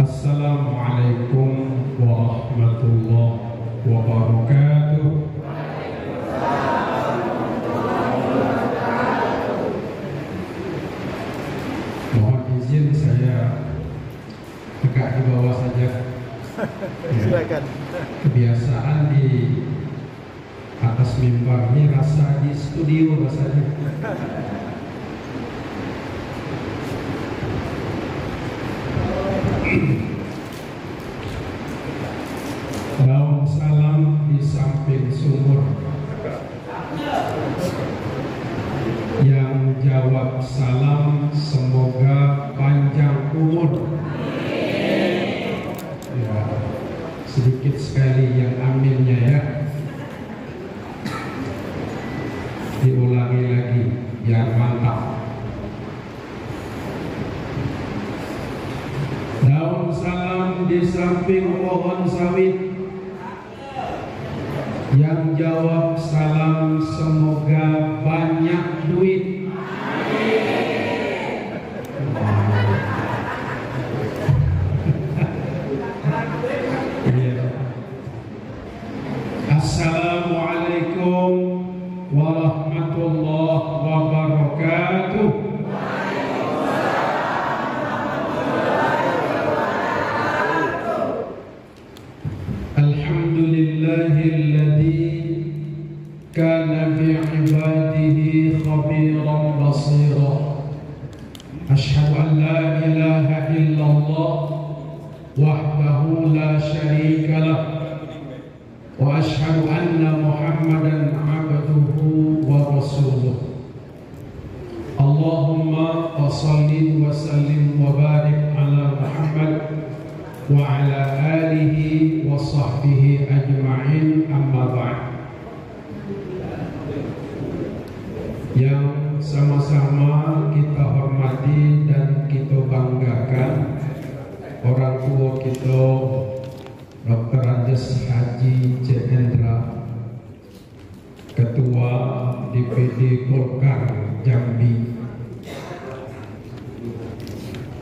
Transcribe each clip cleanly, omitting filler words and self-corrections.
Assalamualaikum warahmatullahi wabarakatuh. Mohon izin saya tegak di bawah saja. Silakan. Kebiasaan di atas mimbar ini rasa di studio rasanya. Daun salam di samping sumur, yang jawab salam semoga panjang umur. Ya, sedikit sekali yang aminnya ya. Diulangi lagi biar mantap. Daun salam di samping pohon sawit, yang jawab salam semoga banyak duit. Assalamualaikum warahmatullahi wabarakatuh. Alhamdulillahilladzi kana bi'ibadihi khabiran basira. Asyhadu an la ilaha illallah wahdahu la syarika lah, wa asyhadu anna Muhammadan abduhu wa rasuluh. Allahumma shalli wa sallim wa barik ala Muhammad wa ala alihi wa sahbihi ajma'in, amma ba'd. Yang sama-sama kita hormati dan kita banggakan orang tua kita Dr. Andes Haji C. Hendra, Ketua DPD Golkar Jambi.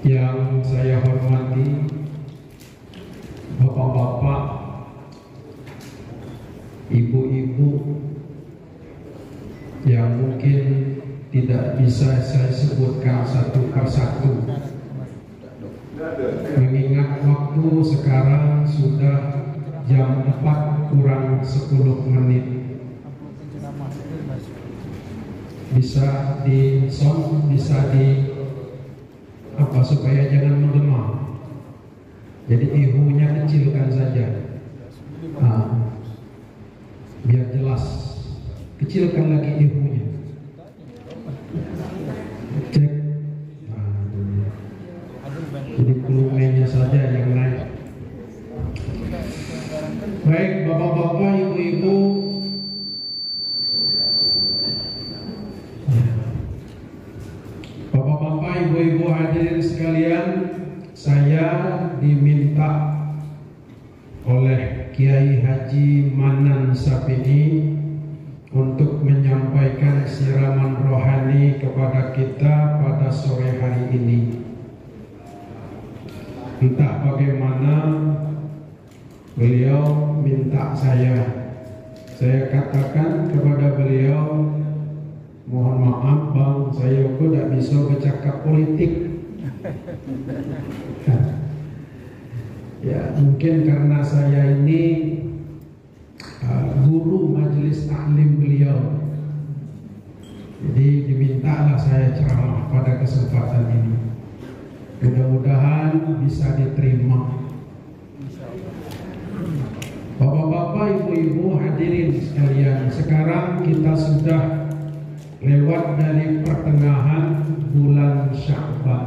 Yang saya hormati bapak-bapak, ibu-ibu yang mungkin tidak bisa saya sebutkan satu persatu, mengingat waktu sekarang sudah jam 4 kurang 10 menit. Bisa di sound, bisa di apa supaya jangan menggema. Jadi ihunya kecilkan saja, biar jelas. Kecilkan lagi ihunya. Cek. Jadi volumenya saja yang naik. Baik, bapak-bapak, ibu-ibu, bapak-bapak, ibu-ibu hadirin sekalian, saya diminta oleh Kiai Haji Manan Sapini untuk menyampaikan siraman rohani kepada kita pada sore hari ini. Entah bagaimana beliau minta saya katakan kepada beliau, mohon maaf bang, saya kok tidak bisa bercakap politik. Ya, mungkin karena saya ini guru majelis taklim beliau, jadi dimintalah saya ceramah pada kesempatan ini. Mudah-mudahan bisa diterima. Bapak-bapak, ibu-ibu hadirin sekalian, sekarang kita sudah lewat dari pertengahan bulan Sya'ban.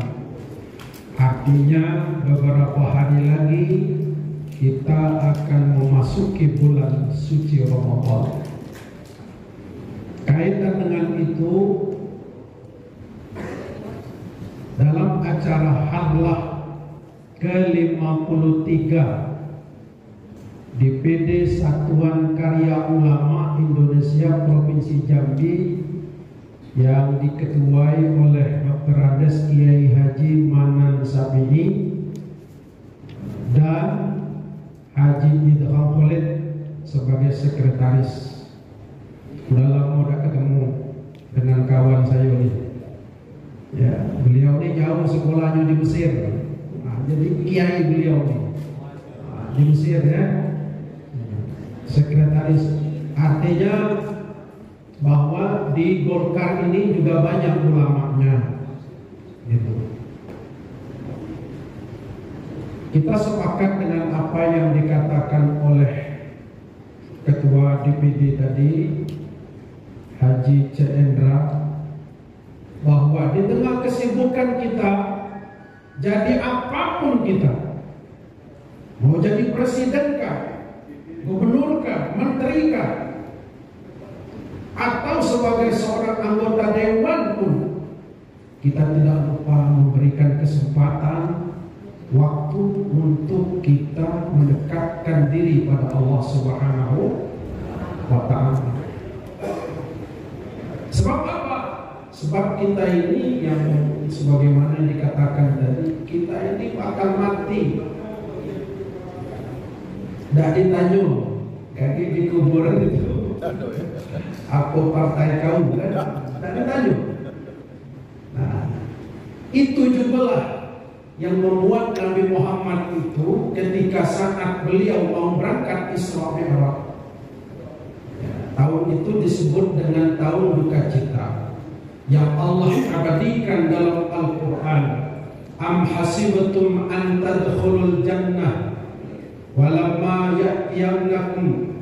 Artinya beberapa hari lagi kita akan memasuki bulan suci Ramadan. Kaitan dengan itu, dalam acara Harlah ke-53 DPD Satuan Karya Ulama Indonesia Provinsi Jambi yang diketuai oleh Dr. Andes Kiai Haji Manan Sapini, dan Haji Idham Khalid sebagai sekretaris. Udah lama udah ketemu dengan kawan saya ini. Ya, beliau ini jauh sekolahnya di Mesir. Nah, jadi kiai beliau ini di Mesir ya. Sekretaris artinya bahwa di Golkar ini juga banyak ulamanya. Gitu. Kita sepakat dengan apa yang dikatakan oleh Ketua DPD tadi, Haji Cendra, bahwa di tengah kesibukan kita, jadi apapun kita, mau jadi presiden kah, gubernur kah, menteri kah, atau sebagai seorang anggota dewan pun, kita tidak lupa memberikan kesempatan waktu untuk kita mendekatkan diri pada Allah Subhanahu wa Ta'ala. Sebab apa? Sebab kita ini yang sebagaimana yang dikatakan tadi, kita ini bakal mati. Tidak ditanya, kaki di kuburan itu. Apa partai kau? Tidak ditanya. Nah, itu juga lah yang membuat Nabi Muhammad itu ketika saat beliau mau berangkat Isra Mi'raj, tahun itu disebut dengan tahun duka cita yang Allah abadikan dalam Al-Quran. Am hasibtum an tadkhulul jannah walamma ya'tiyannakum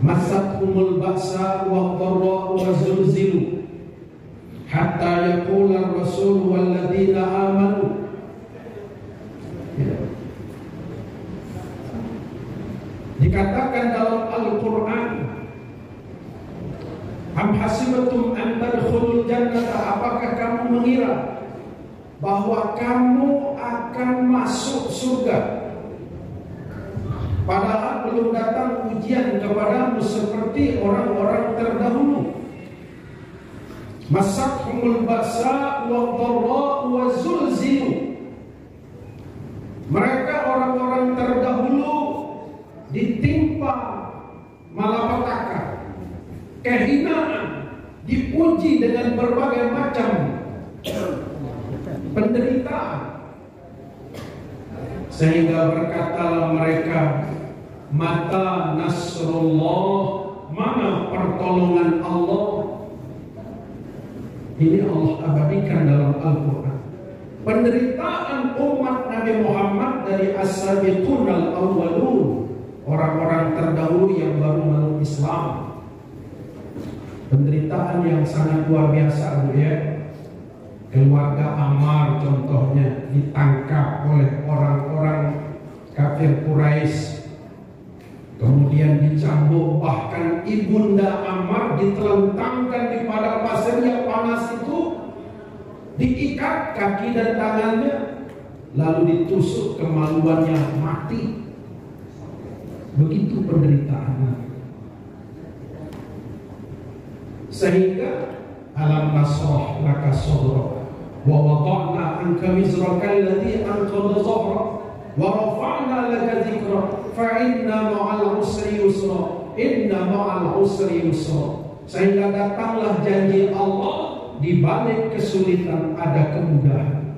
masathumul ba'sa wa dharra wa zulzilu hatta yaqula ar-rasul wal ladzina amanu. Dikatakan dalam Al-Quran, am hasibatum an tadkhulul jannata, apakah kamu mengira bahwa kamu akan masuk surga padahal belum datang ujian kepadamu seperti orang-orang terdahulu. Masathumul ba'sa wa dharra wa zulzilu. Mereka orang-orang terdahulu ditimpa malapetaka, kehinaan, dipuji dengan berbagai macam penderitaan, sehingga berkatalah mereka, mata nasrullah, mana pertolongan Allah. Ini Allah abadikan dalam Al-Quran. Penderitaan umat Nabi Muhammad dari as-sabiqun al-awwalun, orang-orang terdahulu yang baru masuk Islam. Penderitaan yang sangat luar biasa, ya. Keluarga Ammar contohnya ditangkap oleh orang-orang kafir Quraisy, kemudian dicambuk, bahkan ibunda Ammar ditelentangkan di padang pasir yang panas itu, diikat kaki dan tangannya, lalu ditusuk, kemaluannya mati. Begitu penderitaannya. Sehingga alam nasrah laka sadrak wa wada'na anka wizraka alladhi anqadha dhahrak wa rafa'na laka dhikrak fa inna ma'al usri yusra inna ma'al usri yusra. Sehingga datanglah janji Allah, di balik kesulitan ada kemudahan.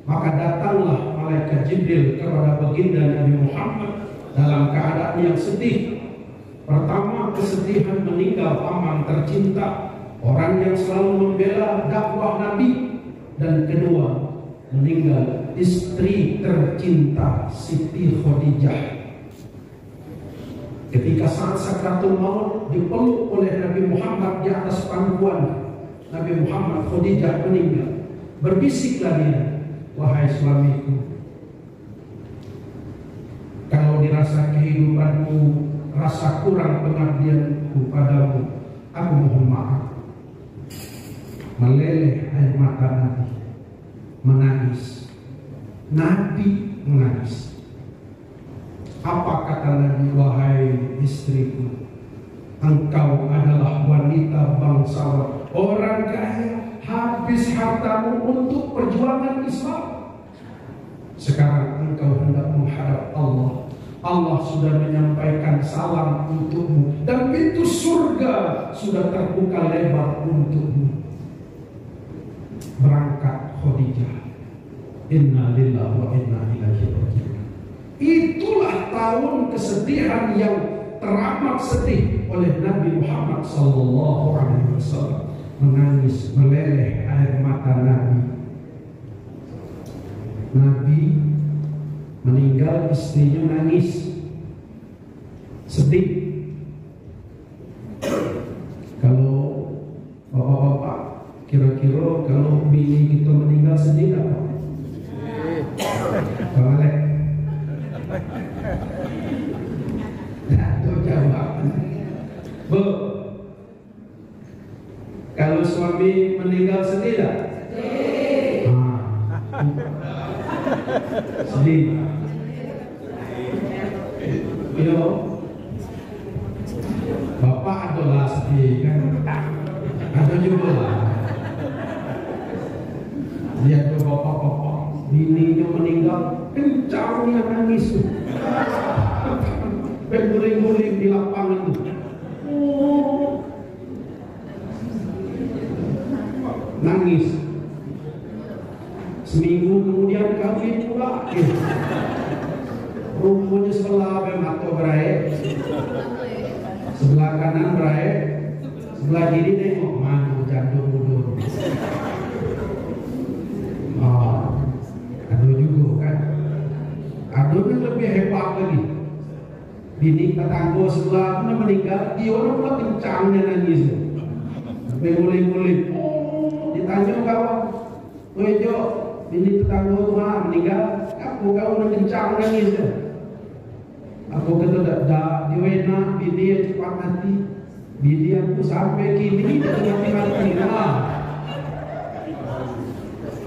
Maka datanglah malaikat Jibril kepada baginda Nabi Muhammad dalam keadaan yang sedih. Pertama, kesedihan meninggal paman tercinta, orang yang selalu membela dakwah Nabi. Dan kedua, meninggal istri tercinta Siti Khadijah. Ketika saat sakratul maut dipeluk oleh Nabi Muhammad di atas pangkuan Nabi Muhammad, Khadijah meninggal. Berbisiklah dia, wahai suamiku, kalau dirasa kehidupanmu rasa kurang pengabdianku padamu, aku mohon maaf. Meleleh air mata Nabi, menangis. Nabi menangis. Apa kata Nabi? Wahai istriku, engkau adalah wanita bangsawan, orang kaya, habis hartamu untuk perjuangan Islam. Sekarang engkau hendak menghadap Allah, Allah sudah menyampaikan salam untukmu dan pintu surga sudah terbuka lebar untukmu. Berangkat Khadijah. Inna lillahi wa inna ilaihi raji'un. Itulah tahun kesedihan yang teramat sedih oleh Nabi Muhammad sallallahu alaihi wasallam. Menangis meleleh air mata Nabi. Nabi meninggal, istrinya nangis, sedih. Kalau bapak-bapak, kira-kira kalau bini kita meninggal sedih apa? Boleh. Nah, itu jawaban. Bu, kalau suami meninggal sedih tak? Sedih. Sedih. Yo, bapak adalah sedih kan? Ada juga lah. Lihat tuh bapak-bapak, bininya meninggal, kencangnya nangis tuh. Berguling-guling di lapangan tuh. Nangis. Seminggu kemudian kawin pula. Rumputnya sebelah mata berai, sebelah kanan berai, sebelah kiri tengok mana jantung mundur. Ada juga kan. Ada yang lebih hebat lagi. Bini tetangga sebelah pun meninggal, dia orang pula kencangnya nangis. Menguling-uling. Ditanya kawan, "Woi Jo, bini tetangga tu meninggal, aku kau kencang nangis." Aku kata dah diwena bini yang cepat mati. Bini aku sampai kini tidak mati-mati.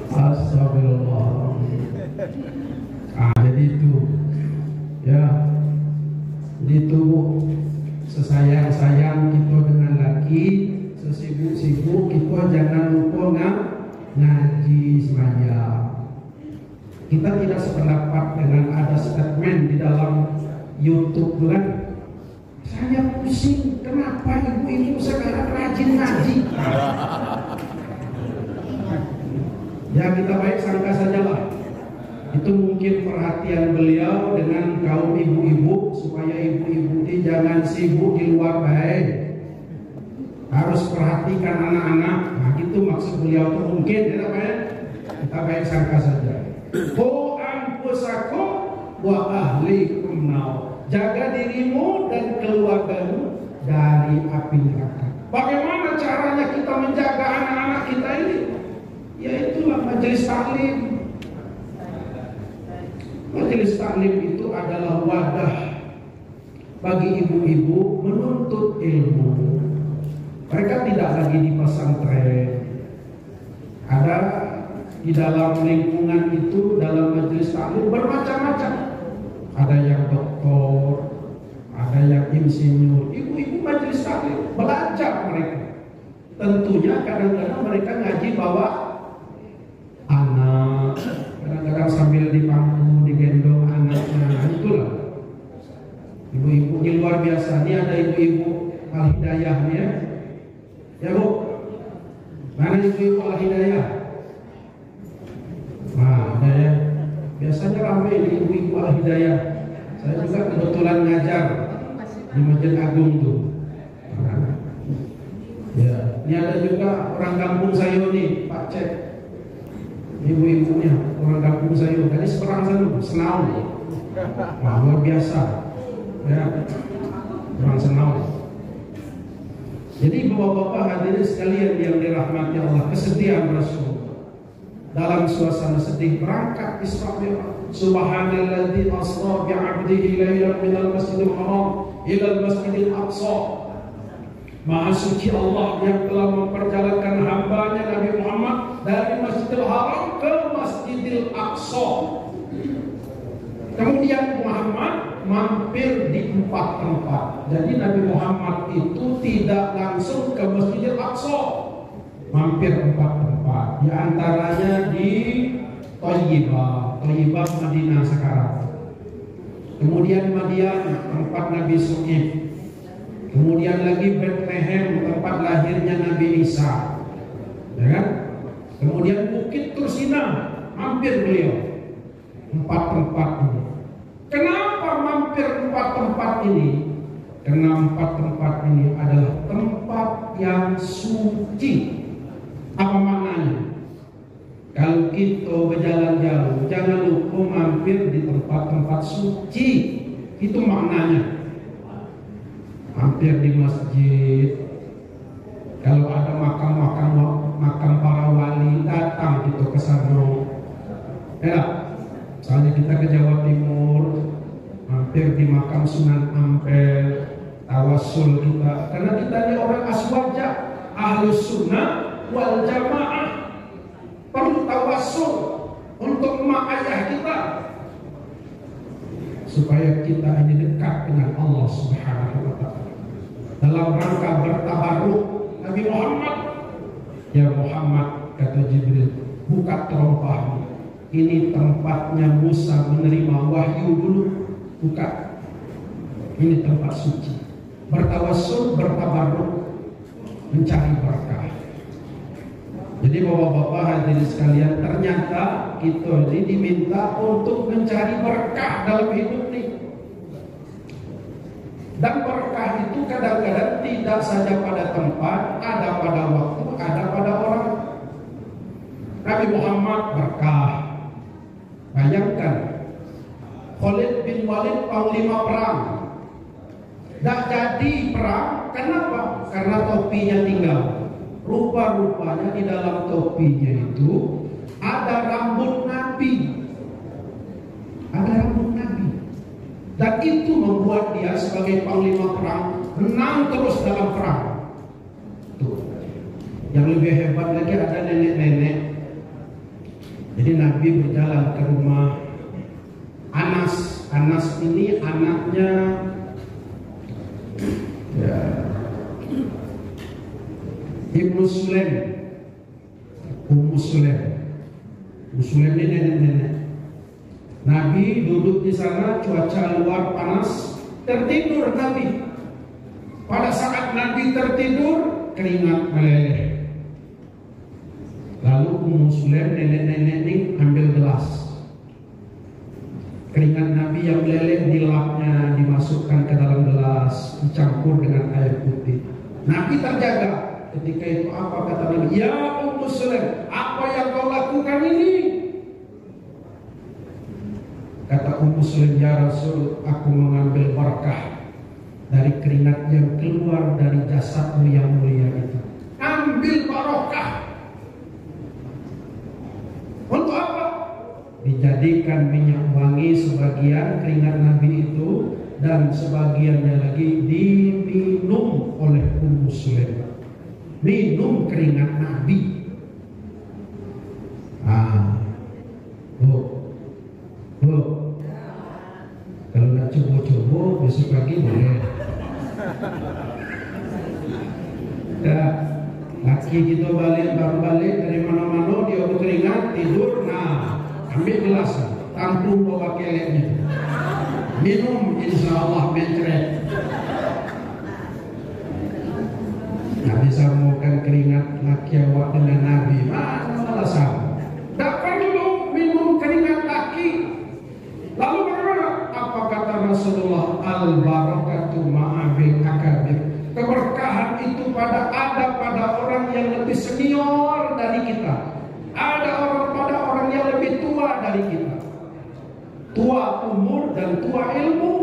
Astagfirullah. Jadi itu, ya, itu sesayang-sayang kita dengan laki, sesibuk-sibuk kita jangan lupa ngaji semaya. Kita tidak sependapat dengan ada statement di dalam YouTube kan. Saya pusing, kenapa ibu-ibu sekarang rajin ngaji? Ya kita baik sangka sajalah. Itu mungkin perhatian beliau dengan kaum ibu-ibu supaya ibu-ibu ini jangan sibuk di luar baik. Harus perhatikan anak-anak. Nah itu maksud beliau itu mungkin tidak baik. Kita baik sangka saja. Qu anfusakum wa ahlikum nar. Jaga dirimu dan keluargamu dari api neraka. Bagaimana caranya kita menjaga anak-anak kita ini? Yaitulah majelis taklim. Majelis taklim itu adalah wadah bagi ibu-ibu menuntut ilmu. Mereka tidak lagi di pesantren. Ada di dalam lingkungan itu, dalam majelis taklim bermacam-macam. Ada yang doktor, ada yang insinyur. Ibu-ibu majelis taklim belajar mereka. Tentunya kadang-kadang mereka ngaji bawa anak, kadang-kadang sambil dipangku, digendong anaknya. Itulah ibu-ibu yang luar biasa. Ini ada ibu-ibu Al-Hidayah nih ya. Ya Bu, mana ibu-ibu Al-Hidayah? Nah, ada ya. Biasanya ramai di ibu-ibu Al-Hidayah. Saya juga kebetulan ngajar di Masjid Agung tuh. Nah, ya, ini ada juga orang kampung saya nih, Pak Cek. Ibu-ibunya orang kampung saya dari Seberang sana, Senau. Wah, luar biasa. Ya, orang Senau. Jadi bapak-bapak hadirin sekalian yang dirahmati Allah, kesedihan Rasul dalam suasana sedih berangkat Isra Mi'raj. Subhanalladzi asra bi 'abdihi lailan minal masjidil haram ilal masjidil aqsa. Maha suci Allah yang telah memperjalankan hambanya Nabi Muhammad dari Masjidil Haram ke Masjidil Aqsa. Kemudian Muhammad mampir di 4 tempat. Jadi Nabi Muhammad itu tidak langsung ke Masjidil Aqsa, mampir 4 tempat. Di antaranya di Thayyibah, Thayyibah, Madinah sekarang. Kemudian Madian, tempat Nabi Shu'aib. Kemudian lagi Bethlehem, tempat lahirnya Nabi Isa, ya kan? Kemudian Bukit Tursina, mampir beliau. 4 tempat ini. Kenapa mampir 4 tempat ini? Karena 4 tempat ini adalah tempat yang suci. Apa maknanya? Kalau kita berjalan jauh, jangan lupa mampir di tempat-tempat suci. Itu maknanya. Hampir di masjid. Kalau ada makam para wali, datang kita ke sana. Ya, misalnya kita ke Jawa Timur, hampir di makam Sunan Ampel, tawasul kita. Karena kita ini orang aswaja, ahlus sunnah wal jamaah. Perlu tawasul untuk emak ayah kita, supaya kita ini dekat dengan Allah Subhanahu wa Ta'ala. Dalam rangka bertabaruk Nabi Muhammad, ya Muhammad, kata Jibril, buka terompahmu. Ini tempatnya Musa menerima wahyu dulu. Buka. Ini tempat suci. Bertawasul, bertabaruk, mencari berkah. Jadi bapak-bapak hadirin sekalian, ternyata kita ini diminta untuk mencari berkah dalam hidup ini. Dan berkah itu kadang-kadang tidak saja pada tempat, ada pada waktu, ada pada orang. Nabi Muhammad berkah. Bayangkan, Khalid bin Walid panglima perang, tidak jadi perang. Kenapa? Karena topinya tinggal. Rupa-rupanya di dalam topinya itu ada rambut Nabi. Ada rambut Nabi. Dan itu membuat dia sebagai panglima perang menang terus dalam perang. Tuh. Yang lebih hebat lagi ada nenek-nenek. Jadi Nabi berjalan ke rumah Anas. Anas ini anaknya Ibnu Sulaim, Ummu Sulaim. Ummu Sulaim ini nenek-nenek. Nabi duduk di sana, cuaca luar panas, tertidur Nabi. Pada saat Nabi tertidur, keringat meleleh. Lalu Ummu Sulaim, nenek-nenek ini ambil gelas. Keringat Nabi yang meleleh dilapnya, dimasukkan ke dalam gelas, dicampur dengan air putih. Nabi terjaga. Ketika itu apa kata Nabi? Ya Ummu Sulaim, apa yang kau lakukan ini? Kata Ummu Sulaim, ya Rasul, aku mengambil berkah dari keringat yang keluar dari jasadmu yang mulia itu. Ambil barokah. Untuk apa? Dijadikan minyak wangi sebagian keringat Nabi itu, dan sebagiannya lagi diminum oleh Ummu Sulaim. Minum keringat Nabi. Kalau nggak coba-coba besok pagi boleh. Ya, laki kita baru balik dari mana-mana, dia berkeringat, tidur, ambil gelas, tampung bawa keleknya, minum, insya Allah mencret. Nggak bisa makan keringat laki awak dengan Nabi, mana alasan? Tak perlu minum keringat laki. Lalu bagaimana? Apa kata Rasulullah? Al-barakatu ma'abil akabir. Keberkahan itu ada pada orang yang lebih senior dari kita. Ada pada orang yang lebih tua dari kita. Tua umur dan tua ilmu.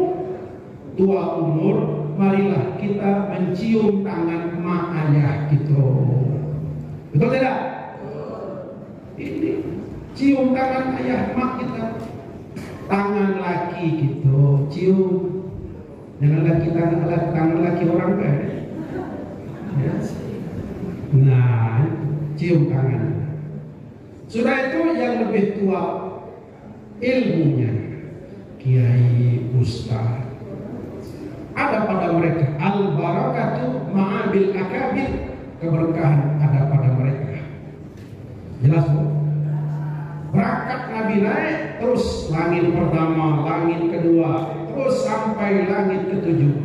Tua umur, marilah kita mencium tangan emak ayah kita. Betul tidak? Ini cium tangan ayah emak kita. Tangan laki kita cium. Jangan laki tangan laki orang kan? Ya. Nah, cium tangan. Sudah itu yang lebih tua ilmunya, kiai, ustaz. Ada pada mereka al-barakatu ma'abil akabir, keberkahan ada pada mereka. Jelas bu? Berangkat Nabi Nabi naik terus langit pertama, langit kedua, terus sampai langit ketujuh.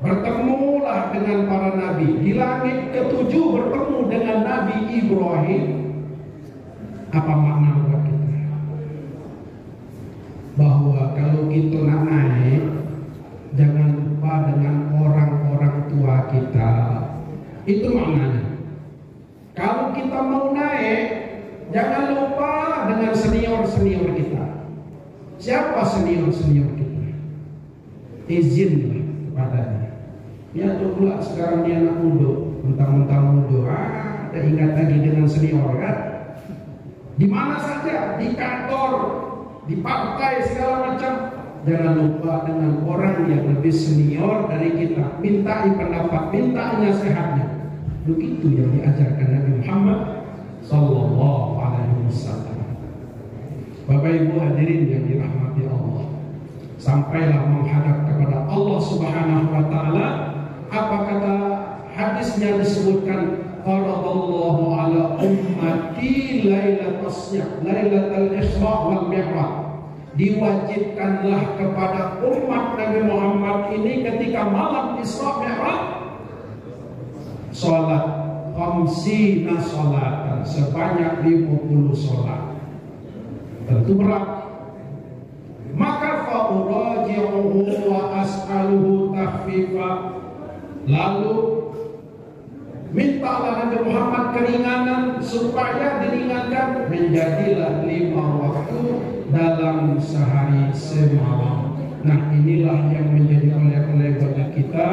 Bertemulah dengan para nabi. Di langit ketujuh bertemu dengan Nabi Ibrahim. Apa makna buat kita? Bahwa kalau kita nak naik, jangan lupa dengan orang-orang tua kita. Itu maknanya. Kalau kita mau naik, jangan lupa dengan senior-senior kita. Siapa senior-senior kita? Izinlah kepadanya. Ya coba sekarang dia anak muda, mentang-mentang muda, ada ingat lagi dengan senior kan? Di mana saja, di kantor, di partai segala macam, jangan lupa dengan orang yang lebih senior dari kita. Mintai pendapat, minta nasihatnya. Begitu yang diajarkan Nabi Muhammad Sallallahu Alaihi Wasallam. Bapak Ibu hadirin yang dirahmati Allah, sampailah menghadap kepada Allah Subhanahu Wa Taala. Apa kata hadisnya disebutkan, faradallahu ala ummati lailatul Isra wal Mi'raj. Diwajibkanlah kepada umat Nabi Muhammad ini ketika malam Isra Mi'raj salat khamsina salatan, sebanyak 50 salat. Tentu berat. Maka fa'uraji'uhu wa as'aluhu tahfifa. Lalu mintalah Nabi Muhammad keringanan supaya diringankan menjadilah 5 waktu dalam sehari semalam. Nah, inilah yang menjadi oleh-oleh bagi kita,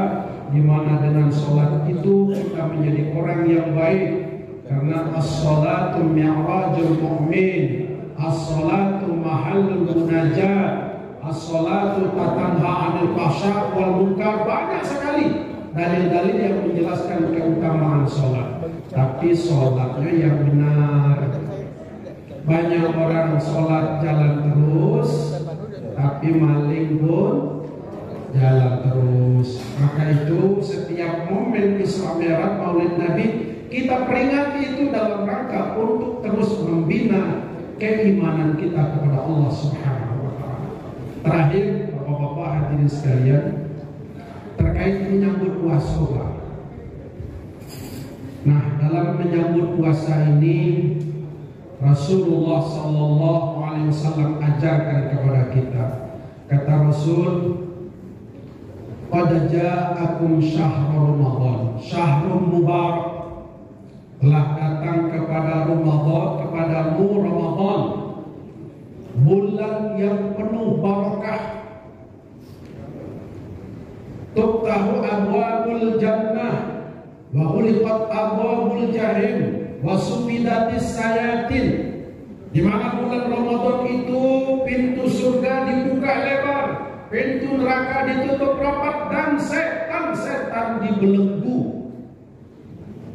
di mana dengan sholat itu kita menjadi orang yang baik. Karena as-sholatu mi'rajul mu'min, as-sholatu mahallul munajat, as-sholatu tatanha 'anil fahsya wal munkar. Banyak sekali dalil-dalil yang menjelaskan keutamaan sholat. Tapi sholatnya yang benar. Banyak orang sholat jalan terus, tapi maling pun jalan terus. Maka itu setiap momen Isra Mi'raj Maulid Nabi kita peringati itu dalam rangka untuk terus membina keimanan kita kepada Allah Subhanahu Wa Taala. Terakhir, Bapak-bapak hadirin sekalian, terkait menyambut puasa. Nah, dalam menyambut puasa ini Rasulullah Sallallahu Alaihi Wasallam ajarkan kepada kita. Kata Rasul, "Qad ja'akum syahrul Ramadan, syahrul mubarak." Telah datang kepada Ramadan, kepadamu Ramadan, bulan yang penuh barakah. Tuftahu abwabul jannah wa ghuliqat abwabul jahim wa sufidatis sayatin. Di mana bulan Ramadan itu pintu surga dibuka lebar, pintu neraka ditutup rapat, dan setan-setan dibelenggu.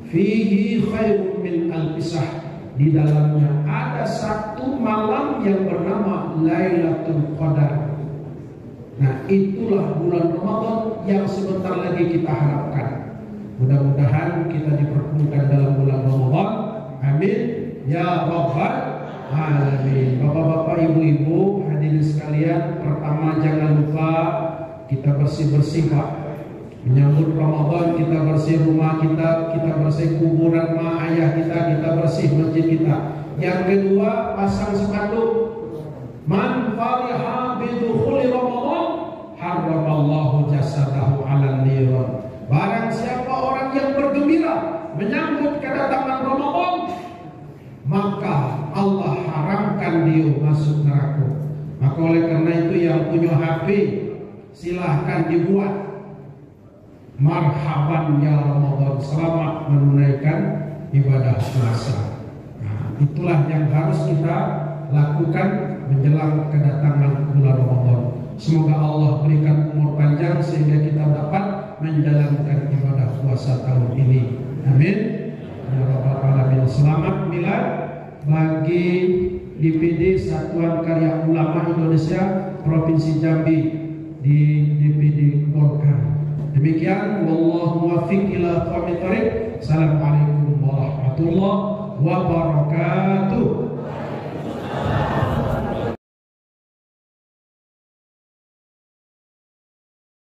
Fihi khairun min alfisah. Di dalamnya ada satu malam yang bernama Lailatul Qadar. Nah, itulah bulan Ramadan yang sebentar lagi kita harapkan. Mudah-mudahan kita dipertemukan dalam bulan Ramadan. Amin ya rabbal alamin. Bapak-bapak, ibu-ibu, hadirin sekalian, pertama jangan lupa kita bersih-bersih, Pak. Menyambut Ramadan, kita bersih rumah kita bersih kuburan mak ayah kita bersih masjid kita. Yang kedua, pasang sepanduk. Man fariha bidukhuli Ramadan harramallahu jasadahu 'alan niran. Barang siapa orang yang bergembira menyambut kedatangan Ramadan, maka Allah haramkan dia masuk neraka. Maka oleh karena itu yang punya HP silahkan dibuat marhaban ya Ramadan, selamat menunaikan ibadah puasa. Nah, itulah yang harus kita lakukan menjelang kedatangan bulan Ramadan. Semoga Allah berikan umur panjang sehingga kita dapat menjalankan ibadah puasa tahun ini. Amin ya rabbal alamin. Selamat milad bagi DPD Satuan Karya Ulama Indonesia Provinsi Jambi di DPD Golkar. Demikian, wallahu muwaffiq ila aqwamit thoriq. Assalamualaikum warahmatullahi wabarakatuh.